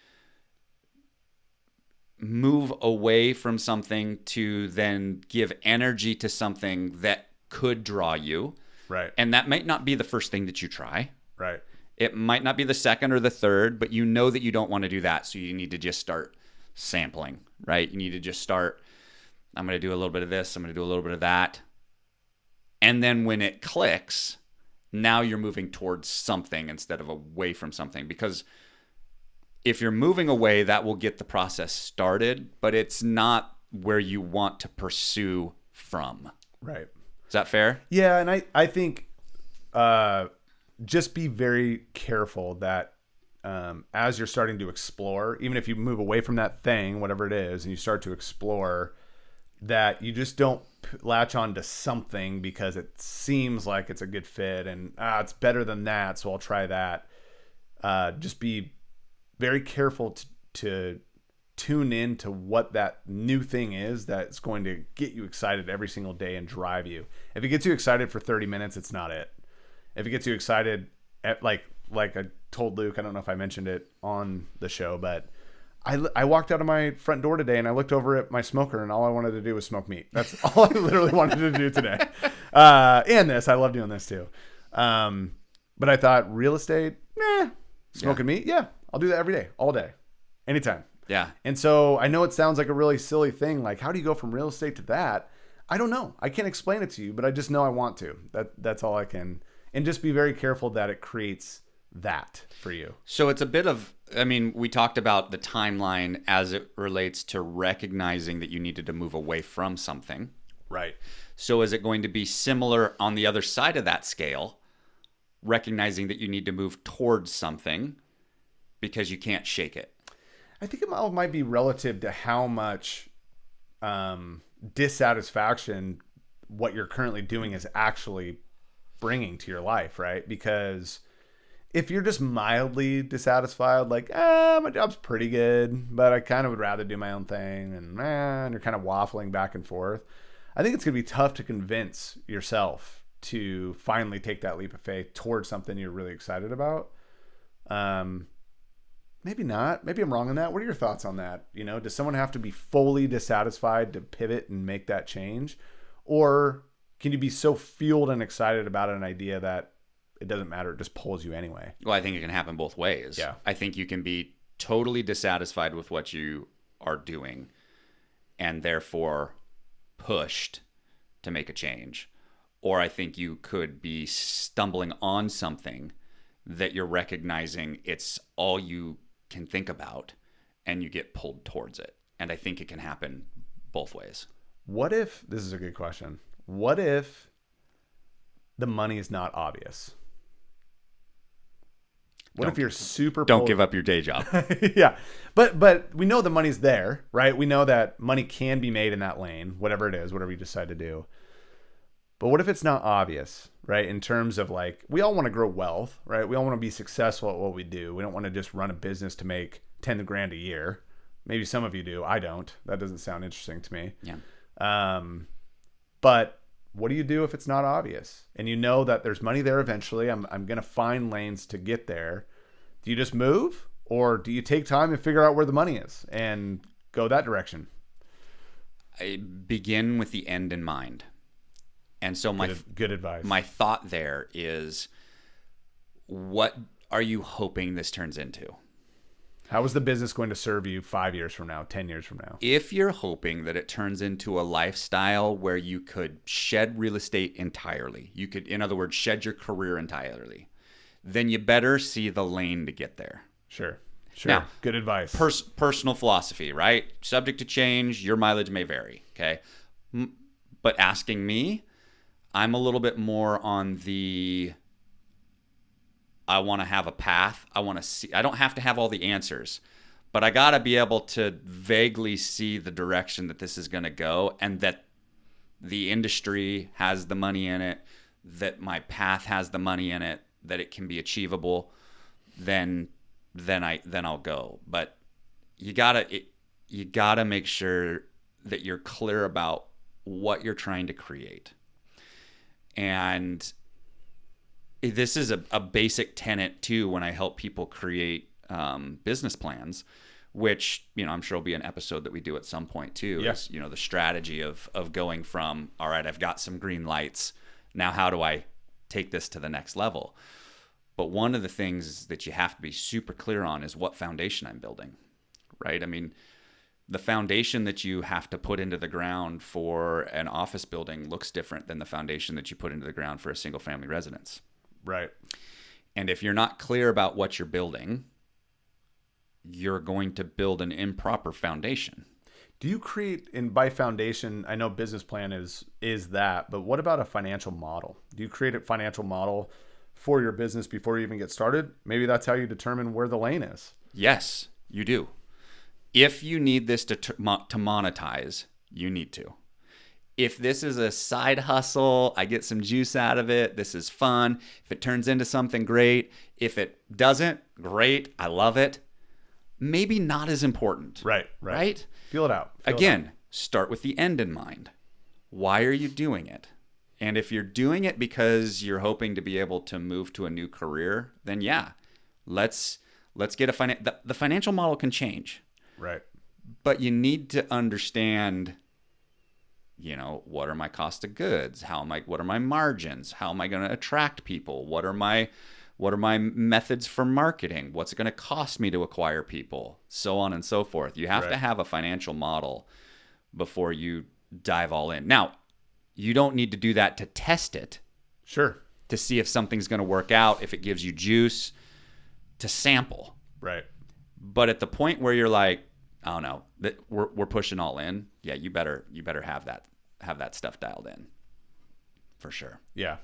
[SPEAKER 1] move away from something to then give energy to something that could draw you.
[SPEAKER 2] Right.
[SPEAKER 1] And that might not be the first thing that you try.
[SPEAKER 2] Right.
[SPEAKER 1] It might not be the second or the third, but you know that you don't want to do that. So you need to just start sampling, right? You need to just start, I'm going to do a little bit of this. I'm going to do a little bit of that. And then when it clicks, now you're moving towards something instead of away from something. Because if you're moving away, that will get the process started, but it's not where you want to pursue from.
[SPEAKER 2] Right.
[SPEAKER 1] Is that fair?
[SPEAKER 2] Yeah, and I think just be very careful that as you're starting to explore, even if you move away from that thing, whatever it is, and you start to explore, that you just don't latch on to something because it seems like it's a good fit and it's better than that, so I'll try that. Just be very careful to tune in to what that new thing is that's going to get you excited every single day and drive you. If it gets you excited for 30 minutes, it's not it. If it gets you excited at like I told Luke, I don't know if I mentioned it on the show, but I walked out of my front door today and I looked over at my smoker and all I wanted to do was smoke meat. That's all I literally wanted to do today. And this, I love doing this too. But I thought real estate, smoking meat. Yeah. I'll do that every day, all day, anytime.
[SPEAKER 1] Yeah.
[SPEAKER 2] And so I know it sounds like a really silly thing. Like, how do you go from real estate to that? I don't know. I can't explain it to you, but I just know I want to. That's all I can. And just be very careful that it creates that for you.
[SPEAKER 1] So it's a bit of, I mean, we talked about the timeline as it relates to recognizing that you needed to move away from something.
[SPEAKER 2] Right.
[SPEAKER 1] So is it going to be similar on the other side of that scale, recognizing that you need to move towards something because you can't shake it?
[SPEAKER 2] I think it might be relative to how much dissatisfaction what you're currently doing is actually bringing to your life, right? Because if you're just mildly dissatisfied, like, my job's pretty good, but I kind of would rather do my own thing, and you're kind of waffling back and forth, I think it's going to be tough to convince yourself to finally take that leap of faith towards something you're really excited about. Maybe not. Maybe I'm wrong on that. What are your thoughts on that? You know, does someone have to be fully dissatisfied to pivot and make that change? Or can you be so fueled and excited about an idea that it doesn't matter, it just pulls you anyway?
[SPEAKER 1] Well, I think it can happen both ways.
[SPEAKER 2] Yeah.
[SPEAKER 1] I think you can be totally dissatisfied with what you are doing and therefore pushed to make a change. Or I think you could be stumbling on something that you're recognizing it's all you can think about and you get pulled towards it. And I think it can happen both ways.
[SPEAKER 2] What if, this is a good question, what if the money is not obvious? What if you're super
[SPEAKER 1] Don't give up your day job.
[SPEAKER 2] Yeah. But we know the money's there, right? We know that money can be made in that lane, whatever it is, whatever you decide to do. But what if it's not obvious, right? In terms of like, we all want to grow wealth, right? We all want to be successful at what we do. We don't want to just run a business to make 10 grand a year. Maybe some of you do. I don't. That doesn't sound interesting to me.
[SPEAKER 1] Yeah.
[SPEAKER 2] But what do you do if it's not obvious? And you know that there's money there eventually. I'm going to find lanes to get there. Do you just move? Or do you take time and figure out where the money is and go that direction?
[SPEAKER 1] I begin with the end in mind. And so
[SPEAKER 2] good advice.
[SPEAKER 1] My thought there is, what are you hoping this turns into?
[SPEAKER 2] How is the business going to serve you 5 years from now, 10 years from now?
[SPEAKER 1] If you're hoping that it turns into a lifestyle where you could shed real estate entirely, you could, in other words, shed your career entirely, then you better see the lane to get there.
[SPEAKER 2] Sure.
[SPEAKER 1] Now,
[SPEAKER 2] good advice.
[SPEAKER 1] Personal philosophy, right? Subject to change. Your mileage may vary. Okay. But asking me, I'm a little bit more on the, I want to have a path. I want to see, I don't have to have all the answers, but I got to be able to vaguely see the direction that this is going to go, and that the industry has the money in it, that my path has the money in it, that it can be achievable. Then I'll go. But you gotta make sure that you're clear about what you're trying to create. And this is a basic tenet too when I help people create business plans, which, I'm sure will be an episode that we do at some point too.
[SPEAKER 2] Yeah.
[SPEAKER 1] Is, the strategy of going from, all right, I've got some green lights. Now how do I take this to the next level? But one of the things that you have to be super clear on is what foundation I'm building, right? I mean, the foundation that you have to put into the ground for an office building looks different than the foundation that you put into the ground for a single family residence.
[SPEAKER 2] Right.
[SPEAKER 1] And if you're not clear about what you're building, you're going to build an improper foundation.
[SPEAKER 2] Do you create, and by foundation, I know business plan is that, but what about a financial model? Do you create a financial model for your business before you even get started? Maybe that's how you determine where the lane is.
[SPEAKER 1] Yes, you do. If you need this to monetize, you need to. If this is a side hustle, I get some juice out of it, this is fun. If it turns into something great, if it doesn't, great, I love it. Maybe not as important.
[SPEAKER 2] Right. Feel it out.
[SPEAKER 1] Again, start with the end in mind. Why are you doing it? And if you're doing it because you're hoping to be able to move to a new career, then yeah, let's get the financial model can change.
[SPEAKER 2] Right.
[SPEAKER 1] But you need to understand, what are my cost of goods? What are my margins? How am I going to attract people? What are my methods for marketing? What's it going to cost me to acquire people? So on and so forth. You have to have a financial model before you dive all in. Now, you don't need to do that to test it.
[SPEAKER 2] Sure.
[SPEAKER 1] To see if something's going to work out, if it gives you juice, to sample.
[SPEAKER 2] Right.
[SPEAKER 1] But at the point where you're like, I don't know, that we're pushing all in, yeah, you better have that stuff dialed in. For sure.
[SPEAKER 2] Yeah.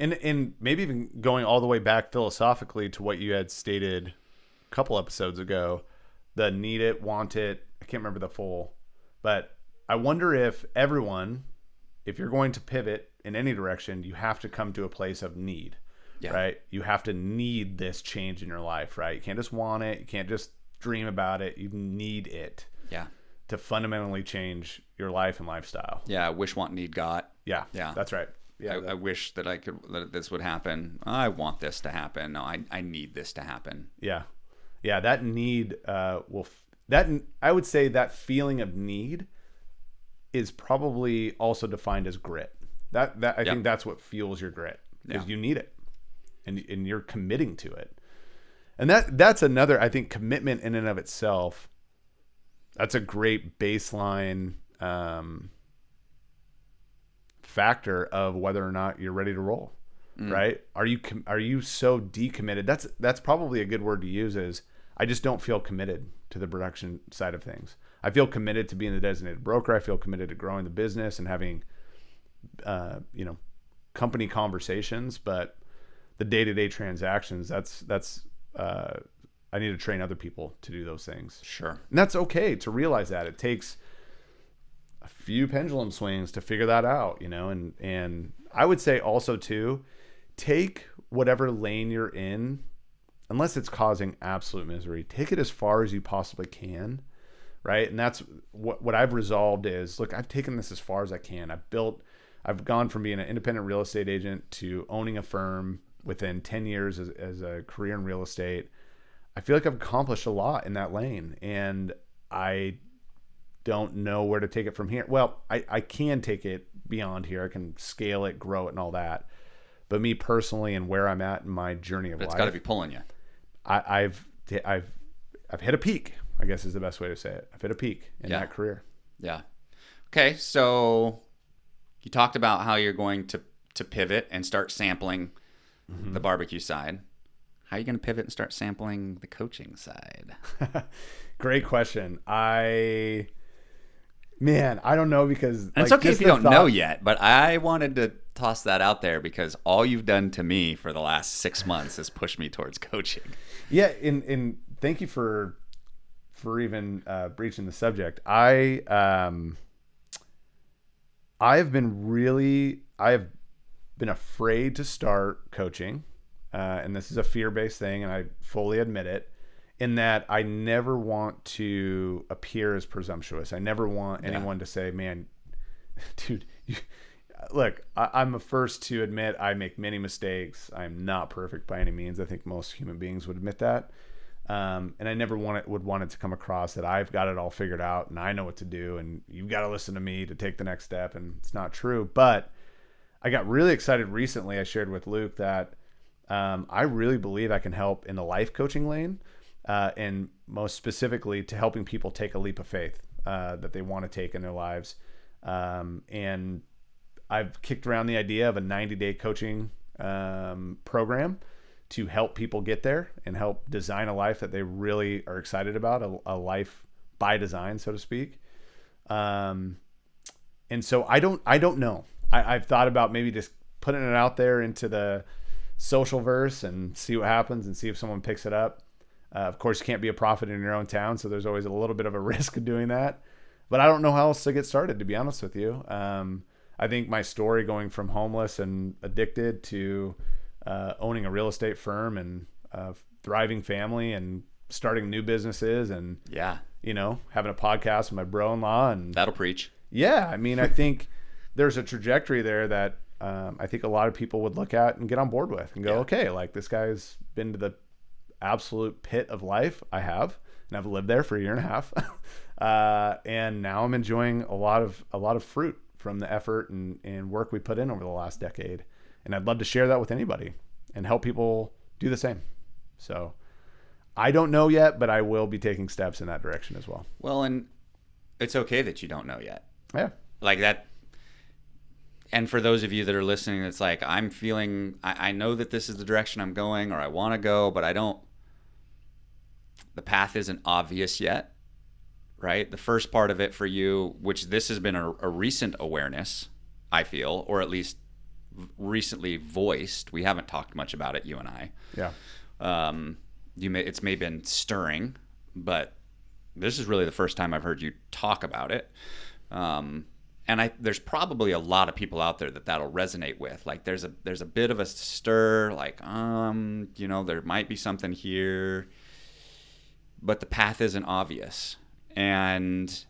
[SPEAKER 2] And maybe even going all the way back philosophically to what you had stated a couple episodes ago, the need it, want it. I can't remember the full, but I wonder if you're going to pivot in any direction, you have to come to a place of need, right? You have to need this change in your life, right? You can't just want it. You can't just dream about it. You need it.
[SPEAKER 1] Yeah.
[SPEAKER 2] To fundamentally change your life and lifestyle.
[SPEAKER 1] Yeah. Wish, want, need, got.
[SPEAKER 2] Yeah. That's right. Yeah,
[SPEAKER 1] I wish that that this would happen. I want this to happen. No, I need this to happen.
[SPEAKER 2] Yeah. That need I would say that feeling of need is probably also defined as grit. I think that's what fuels your grit, because you need it, and you're committing to it. And that's another, I think, commitment in and of itself. That's a great baseline factor of whether or not you're ready to roll, right? Are you so decommitted? That's probably a good word to use, is I just don't feel committed to the production side of things. I feel committed to being the designated broker. I feel committed to growing the business and having, company conversations, but the day-to-day transactions, that's I need to train other people to do those things.
[SPEAKER 1] Sure.
[SPEAKER 2] And that's okay to realize that. It takes a few pendulum swings to figure that out, and I would say also too, take whatever lane you're in, unless it's causing absolute misery, take it as far as you possibly can, right? And that's what I've resolved is, look, I've taken this as far as I can. I've gone from being an independent real estate agent to owning a firm within 10 years as a career in real estate. I feel like I've accomplished a lot in that lane, and I don't know where to take it from here. Well, I can take it beyond here. I can scale it, grow it, and all that. But me personally, and where I'm at in my journey of life,
[SPEAKER 1] it's got to be pulling you.
[SPEAKER 2] I've hit a peak, I guess is the best way to say it. I've hit a peak in that career.
[SPEAKER 1] Yeah. Okay, so you talked about how you're going to pivot and start sampling the barbecue side. How are you going to pivot and start sampling the coaching side?
[SPEAKER 2] Great question. I don't know, because
[SPEAKER 1] and it's okay if you don't know yet, but I wanted to toss that out there because all you've done to me for the last 6 months has pushed me towards coaching.
[SPEAKER 2] Yeah, and thank you for even breaching the subject. I have been afraid to start coaching, and this is a fear-based thing, and I fully admit it, in that I never want to appear as presumptuous. I never want anyone to say, man, dude, look, I'm the first to admit I make many mistakes. I'm not perfect by any means. I think most human beings would admit that. And I never would want it to come across that I've got it all figured out and I know what to do and you've got to listen to me to take the next step. And it's not true. But I got really excited recently. I shared with Luke that I really believe I can help in the life coaching lane, and most specifically to helping people take a leap of faith that they want to take in their lives. And I've kicked around the idea of a 90-day coaching program to help people get there and help design a life that they really are excited about, a life by design, so to speak. And so I don't know. I've thought about maybe just putting it out there into the social verse and see what happens and see if someone picks it up. Of course, you can't be a prophet in your own town, so there's always a little bit of a risk of doing that. But I don't know how else to get started, to be honest with you. I think my story going from homeless and addicted to owning a real estate firm and a thriving family and starting new businesses and, having a podcast with my bro-in-law. And
[SPEAKER 1] that'll preach.
[SPEAKER 2] Yeah. I mean, I think there's a trajectory there that I think a lot of people would look at and get on board with and go, okay, like this guy's been to the absolute pit of life. I have, and I've lived there for a year and a half. And now I'm enjoying a lot of fruit from the effort and work we put in over the last decade. And I'd love to share that with anybody and help people do the same. So I don't know yet, but I will be taking steps in that direction as well.
[SPEAKER 1] Well, and it's okay that you don't know yet.
[SPEAKER 2] Yeah.
[SPEAKER 1] Like that. And for those of you that are listening, it's like, I'm feeling, I know that this is the direction I'm going, or I want to go, but the path isn't obvious yet, right? The first part of it for you, which this has been a recent awareness, I feel, or at least recently voiced. We haven't talked much about it, you and I.
[SPEAKER 2] Yeah.
[SPEAKER 1] It's maybe been stirring, but this is really the first time I've heard you talk about it. And there's probably a lot of people out there that'll resonate with. Like there's a bit of a stir, like there might be something here, but the path isn't obvious. And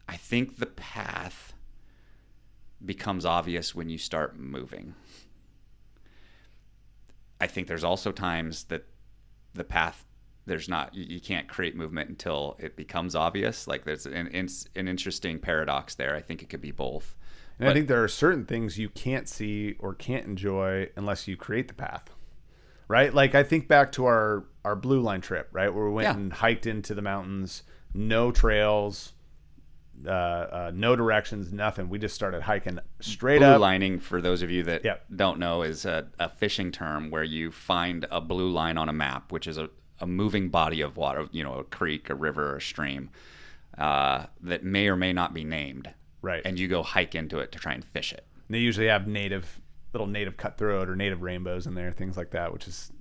[SPEAKER 1] I think the path becomes obvious when you start moving. I think there's also times that the path, you can't create movement until it becomes obvious. Like there's an interesting paradox there. I think it could be both.
[SPEAKER 2] And I think there are certain things you can't see or can't enjoy unless you create the path, right? Like I think back to our Blue Line trip, right? Where we went and hiked into the mountains, no trails, no directions, nothing. We just started hiking straight up.
[SPEAKER 1] Blue lining, for those of you that don't know, is a fishing term where you find a blue line on a map, which is a moving body of water, a creek, a river, or a stream that may or may not be named.
[SPEAKER 2] Right.
[SPEAKER 1] And you go hike into it to try and fish it.
[SPEAKER 2] And they usually have little native cutthroat or native rainbows in there, things like that, which is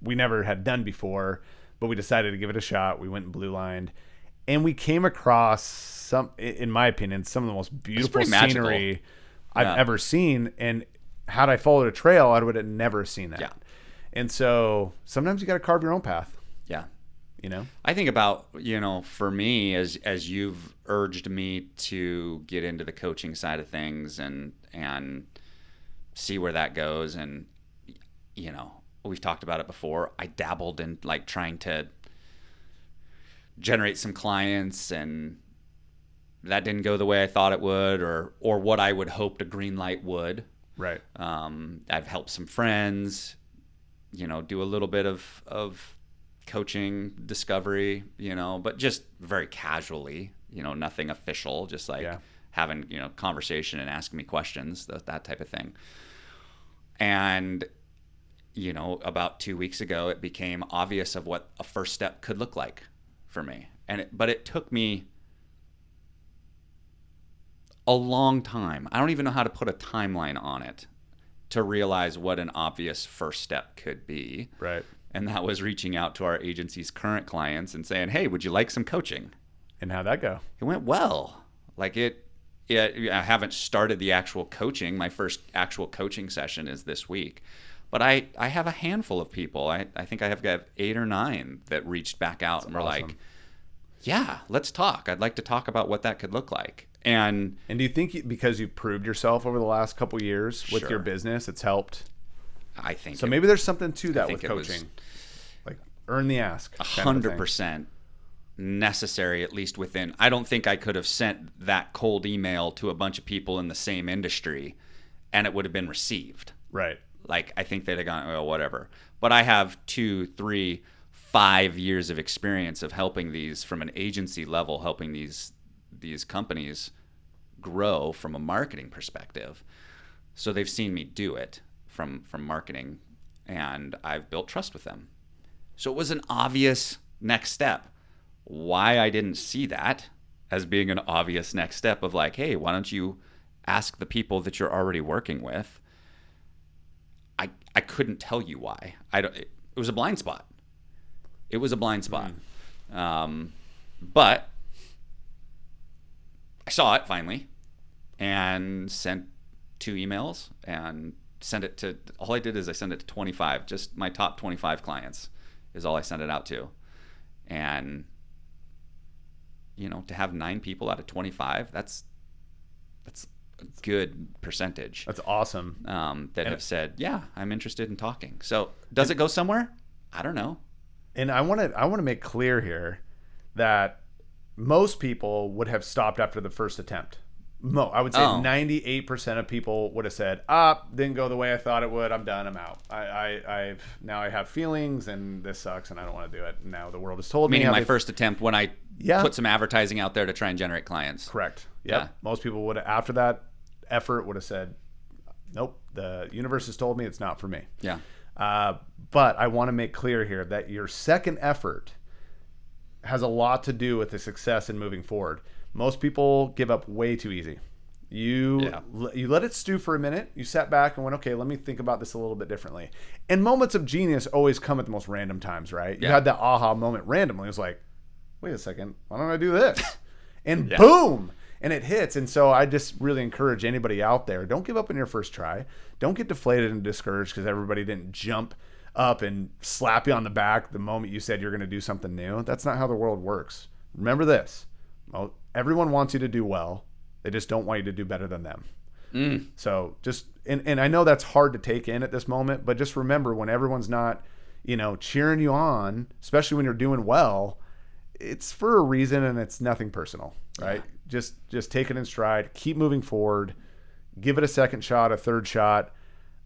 [SPEAKER 2] we never had done before, but we decided to give it a shot. We went and blue lined, and we came across in my opinion, some of the most beautiful scenery I've ever seen. And had I followed a trail, I would have never seen that.
[SPEAKER 1] Yeah.
[SPEAKER 2] And so sometimes you got to carve your own path.
[SPEAKER 1] Yeah.
[SPEAKER 2] I
[SPEAKER 1] think about, for me, as you've urged me to get into the coaching side of things and see where that goes. And, we've talked about it before. I dabbled in like trying to generate some clients, and that didn't go the way I thought it would, or what I would hoped a green light would.
[SPEAKER 2] Right.
[SPEAKER 1] I've helped some friends, do a little bit of coaching discovery, but just very casually, nothing official, just like having, conversation and asking me questions, that type of thing. And, about 2 weeks ago, it became obvious of what a first step could look like for me. But it took me a long time. I don't even know how to put a timeline on it to realize what an obvious first step could be.
[SPEAKER 2] Right.
[SPEAKER 1] And that was reaching out to our agency's current clients and saying, hey, would you like some coaching?
[SPEAKER 2] And how'd that go?
[SPEAKER 1] It went well. Like I haven't started the actual coaching. My first actual coaching session is this week. But I have a handful of people. I think I have got 8 or 9 that reached back out. That's and were awesome. Like, yeah, let's talk. I'd like to talk about what that could look like. And
[SPEAKER 2] do you think because you've proved yourself over the last couple of years with your business, it's helped?
[SPEAKER 1] I think
[SPEAKER 2] so. Maybe there's something to that with coaching, like earn the ask.
[SPEAKER 1] 100% necessary, at least within. I don't think I could have sent that cold email to a bunch of people in the same industry, and it would have been received.
[SPEAKER 2] Right.
[SPEAKER 1] Like I think they'd have gone, well, whatever. But I have 2, 3, 5 years of experience of helping these from an agency level, helping these companies grow from a marketing perspective. So they've seen me do it from marketing. and I've built trust with them. So it was an obvious next step. Why I didn't see that as being an obvious next step of like, hey, why don't you ask the people that you're already working with? I couldn't tell you why. It was a blind spot. It was a blind spot. But I saw it finally and sent 2 emails and sent it to, all I did is I sent it to 25, just my top 25 clients is all I sent it out to. And, you know, to have 9 people out of 25, that's a good percentage.
[SPEAKER 2] That's awesome.
[SPEAKER 1] That have said, yeah, I'm interested in talking. So does it go somewhere? I don't know.
[SPEAKER 2] And I want to make clear here that most people would have stopped after the first attempt. I would say 98% of people would have said, didn't go the way I thought it would. I'm done. I'm out. I have feelings and this sucks and I don't want to do it. Now the world has told me.
[SPEAKER 1] Meaning my first attempt when I put some advertising out there to try and generate clients.
[SPEAKER 2] Correct. Yep. Yeah. Most people would have, after that effort, would have said, nope, the universe has told me it's not for me.
[SPEAKER 1] Yeah.
[SPEAKER 2] But I want to make clear here that your second effort has a lot to do with the success in moving forward. Most people give up way too easy. You let it stew for a minute. You sat back and went, okay, let me think about this a little bit differently. And moments of genius always come at the most random times, right? You had that aha moment randomly. It was like, wait a second, why don't I do this? And boom, and it hits. And so I just really encourage anybody out there, don't give up on your first try. Don't get deflated and discouraged because everybody didn't jump up and slap you on the back the moment you said you're going to do something new. That's not how the world works. Remember this. Everyone wants you to do well. They just don't want you to do better than them. So just, and I know that's hard to take in at this moment, but just remember when everyone's not, cheering you on, especially when you're doing well, it's for a reason and it's nothing personal, right? Yeah. Just take it in stride, keep moving forward, give it a second shot, a third shot.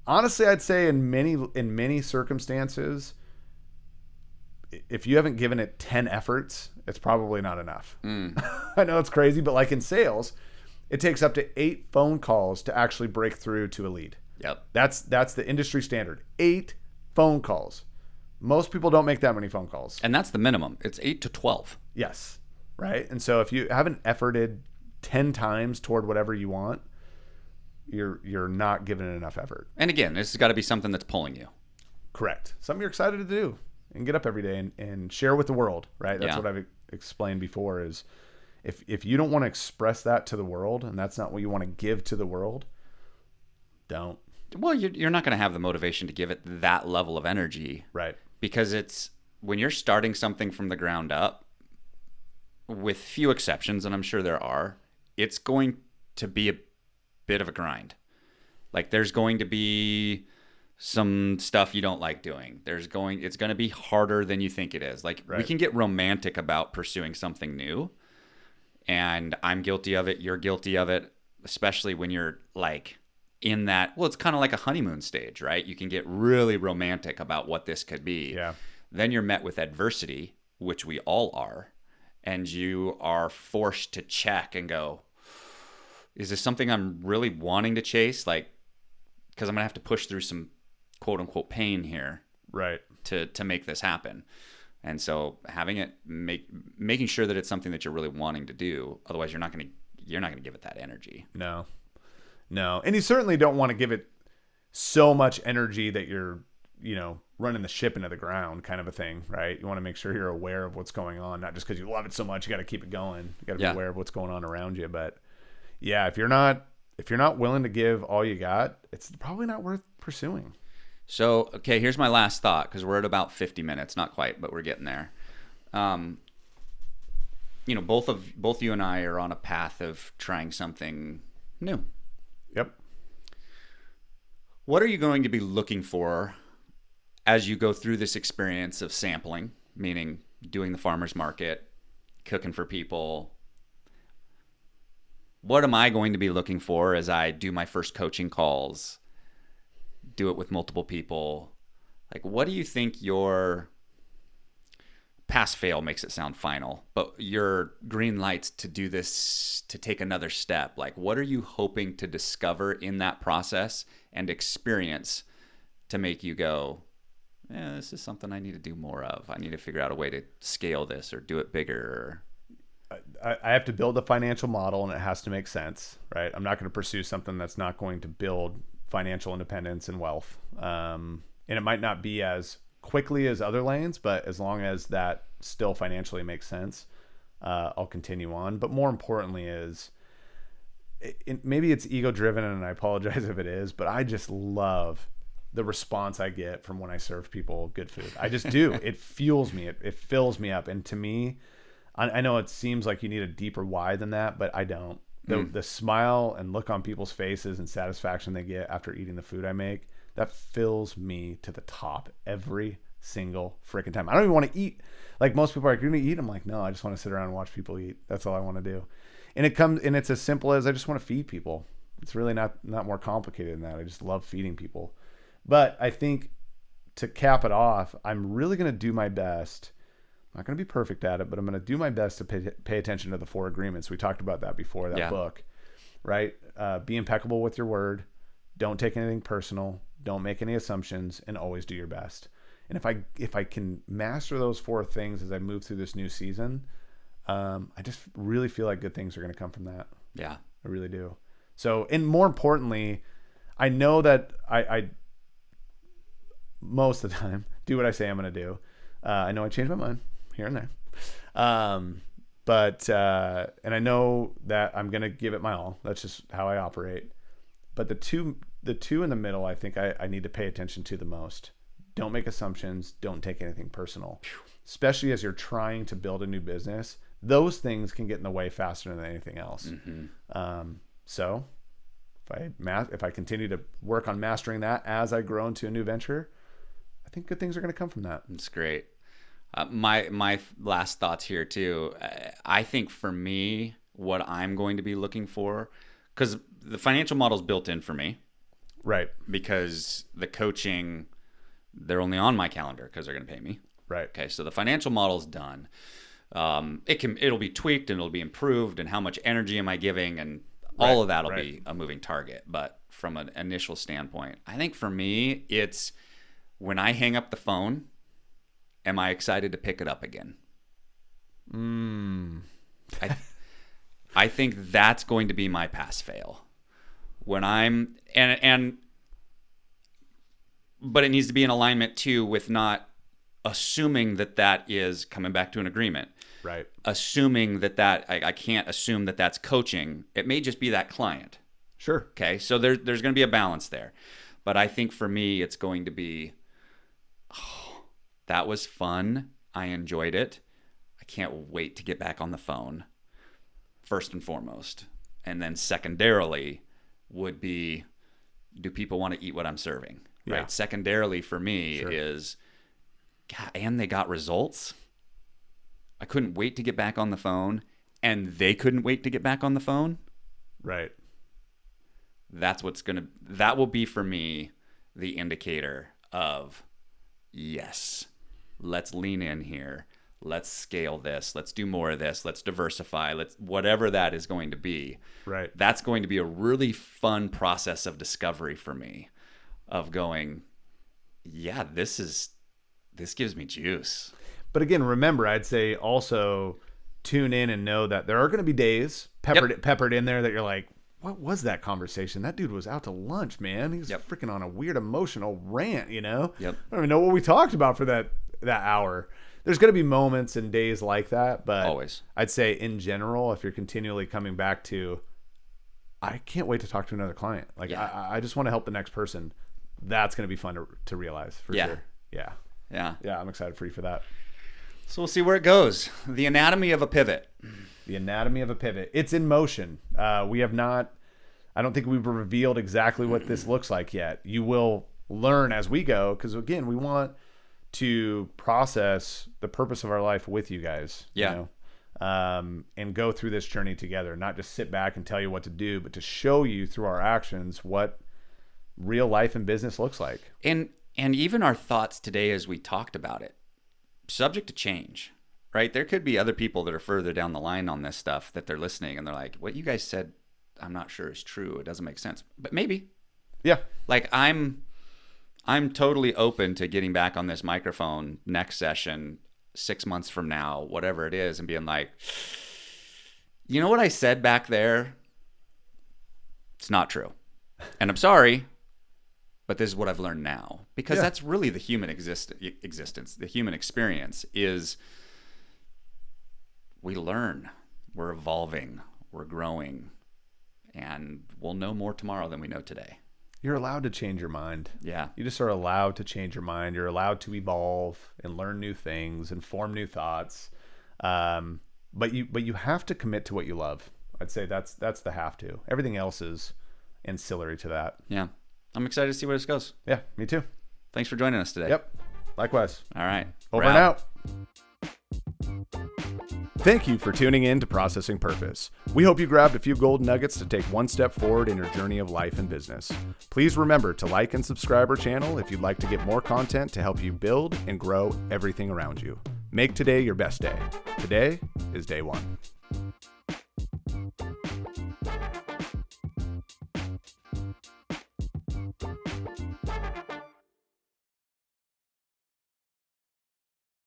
[SPEAKER 2] Honestly, I'd say in many circumstances, if you haven't given it 10 efforts, it's probably not enough. I know it's crazy, but like in sales, it takes up to 8 phone calls to actually break through to a lead.
[SPEAKER 1] Yep.
[SPEAKER 2] That's the industry standard. 8 phone calls. Most people don't make that many phone calls.
[SPEAKER 1] And that's the minimum. It's 8 to 12.
[SPEAKER 2] Yes. Right. And so if you haven't efforted 10 times toward whatever you want, you're not giving it enough effort.
[SPEAKER 1] And again, this has got to be something that's pulling you.
[SPEAKER 2] Correct. Something you're excited to do and get up every day and share with the world, right? That's what I've explained before is if you don't want to express that to the world and that's not what you want to give to the world, don't.
[SPEAKER 1] Well, you're not going to have the motivation to give it that level of energy.
[SPEAKER 2] Right.
[SPEAKER 1] Because it's when you're starting something from the ground up, with few exceptions, and I'm sure there are, it's going to be a bit of a grind. Like there's going to be some stuff you don't like doing. It's going to be harder than you think it is. Like we can get romantic about pursuing something new, and I'm guilty of it. You're guilty of it, especially when you're like in that, well, it's kind of like a honeymoon stage, right? You can get really romantic about what this could be.
[SPEAKER 2] Yeah.
[SPEAKER 1] Then you're met with adversity, which we all are, and you are forced to check and go, is this something I'm really wanting to chase? Like, because I'm going to have to push through some quote unquote pain here.
[SPEAKER 2] Right.
[SPEAKER 1] To make this happen. And so having it, making sure that it's something that you're really wanting to do. Otherwise you're not going to give it that energy.
[SPEAKER 2] No. And you certainly don't want to give it so much energy that you're, running the ship into the ground kind of a thing, right? You want to make sure you're aware of what's going on, not just because you love it so much, you got to keep it going. You got to be aware of what's going on around you. But yeah, if you're not willing to give all you got, it's probably not worth pursuing.
[SPEAKER 1] So, okay, here's my last thought, because we're at about 50 minutes, not quite, but we're getting there. Both you and I are on a path of trying something new.
[SPEAKER 2] Yep.
[SPEAKER 1] What are you going to be looking for as you go through this experience of sampling, meaning doing the farmer's market, cooking for people? What am I going to be looking for as I do my first coaching calls, do it with multiple people? Like, what do you think your pass-fail makes it sound final, but your green lights to do this, to take another step? Like, what are you hoping to discover in that process and experience to make you go, yeah, this is something I need to do more of. I need to figure out a way to scale this or do it bigger.
[SPEAKER 2] I have to build a financial model, and it has to make sense, right? I'm not going to pursue something that's not going to build financial independence and wealth. And it might not be as quickly as other lanes, but as long as that still financially makes sense, I'll continue on. But more importantly is, maybe it's ego driven, and I apologize if it is, but I just love the response I get from when I serve people good food. I just do. It fuels me. It fills me up. And to me, I know it seems like you need a deeper why than that, but I don't. The smile and look on people's faces and satisfaction they get after eating the food I make, that fills me to the top every single freaking time. I don't even want to eat. Like most people are like, you're going to eat? I'm like, no, I just want to sit around and watch people eat. That's all I want to do. And it's as simple as I just want to feed people. It's really not more complicated than that. I just love feeding people. But I think to cap it off, I'm really going to do my best. I'm not going to be perfect at it, but I'm going to do my best to pay attention to the 4 agreements. We talked about that before, that book, right? Be impeccable with your word. Don't take anything personal. Don't make any assumptions, and always do your best. And if I can master those 4 things as I move through this new season, I just really feel like good things are going to come from that.
[SPEAKER 1] Yeah,
[SPEAKER 2] I really do. So, and more importantly, I know that I most of the time do what I say I'm going to do. I know I change my mind here and there. But and I know that I'm going to give it my all. That's just how I operate. But the two in the middle, I think I need to pay attention to the most. Don't make assumptions. Don't take anything personal, especially as you're trying to build a new business. Those things can get in the way faster than anything else. So if I continue to work on mastering that as I grow into a new venture, I think good things are going to come from that.
[SPEAKER 1] That's great. My last thoughts here too. I think for me, what I'm going to be looking for, because the financial model is built in for me,
[SPEAKER 2] right?
[SPEAKER 1] Because the coaching, they're only on my calendar because they're going to pay me,
[SPEAKER 2] right?
[SPEAKER 1] Okay, so the financial model's done. It'll be tweaked and it'll be improved, and how much energy am I giving, and all of that'll be a moving target. But from an initial standpoint, I think for me, it's when I hang up the phone, am I excited to pick it up again? I think that's going to be my pass fail. When I'm but it needs to be in alignment too with not assuming that is coming back to an agreement.
[SPEAKER 2] Right.
[SPEAKER 1] Assuming that I can't assume that that's coaching. It may just be that client.
[SPEAKER 2] Sure.
[SPEAKER 1] Okay. So there's going to be a balance there. But I think for me, it's going to be, that was fun. I enjoyed it. I can't wait to get back on the phone, first and foremost. And then secondarily would be, do people want to eat what I'm serving? Right.
[SPEAKER 2] Yeah.
[SPEAKER 1] Secondarily for me is, God, and they got results. I couldn't wait to get back on the phone, and they couldn't wait to get back on the phone.
[SPEAKER 2] Right.
[SPEAKER 1] That will be for me the indicator of, yes, let's lean in here. Let's scale this. Let's do more of this. Let's diversify. Whatever that is going to be.
[SPEAKER 2] Right.
[SPEAKER 1] That's going to be a really fun process of discovery for me, of going, yeah, this gives me juice.
[SPEAKER 2] But again, remember, I'd say also tune in and know that there are going to be days peppered in there that you're like, what was that conversation? That dude was out to lunch, man. He was freaking on a weird emotional rant, you know?
[SPEAKER 1] Yep.
[SPEAKER 2] I don't even know what we talked about for that hour. There's going to be moments and days like that, but
[SPEAKER 1] always.
[SPEAKER 2] I'd say in general, if you're continually coming back to, I can't wait to talk to another client. Like, I just want to help the next person. That's going to be fun to realize for sure. Yeah. Yeah, I'm excited for you for that.
[SPEAKER 1] So we'll see where it goes. The anatomy of a pivot.
[SPEAKER 2] The anatomy of a pivot. It's in motion. We have not, I don't think we've revealed exactly what this looks like yet. You will learn as we go, because again, we want to process the purpose of our life with you guys.
[SPEAKER 1] Yeah.
[SPEAKER 2] You know? And go through this journey together, not just sit back and tell you what to do, but to show you through our actions what real life and business looks like.
[SPEAKER 1] And even our thoughts today as we talked about it, subject to change, right? There could be other people that are further down the line on this stuff that they're listening and they're like, what you guys said, I'm not sure is true. It doesn't make sense, but maybe.
[SPEAKER 2] Yeah.
[SPEAKER 1] Like I'm I'm totally open to getting back on this microphone next session, 6 months from now, whatever it is, and being like, you know what I said back there? It's not true. And I'm sorry, but this is what I've learned now. Because that's really the human existence, the human experience is we learn, we're evolving, we're growing, and we'll know more tomorrow than we know today.
[SPEAKER 2] You're allowed to change your mind.
[SPEAKER 1] Yeah.
[SPEAKER 2] You just are allowed to change your mind. You're allowed to evolve and learn new things and form new thoughts. But you have to commit to what you love. I'd say that's the have to. Everything else is ancillary to that.
[SPEAKER 1] Yeah. I'm excited to see where this goes.
[SPEAKER 2] Yeah, me too.
[SPEAKER 1] Thanks for joining us today.
[SPEAKER 2] Yep. Likewise.
[SPEAKER 1] All right.
[SPEAKER 2] Over and out. Thank you for tuning in to Processing Purpose. We hope you grabbed a few gold nuggets to take one step forward in your journey of life and business. Please remember to like and subscribe our channel if you'd like to get more content to help you build and grow everything around you. Make today your best day. Today is day one.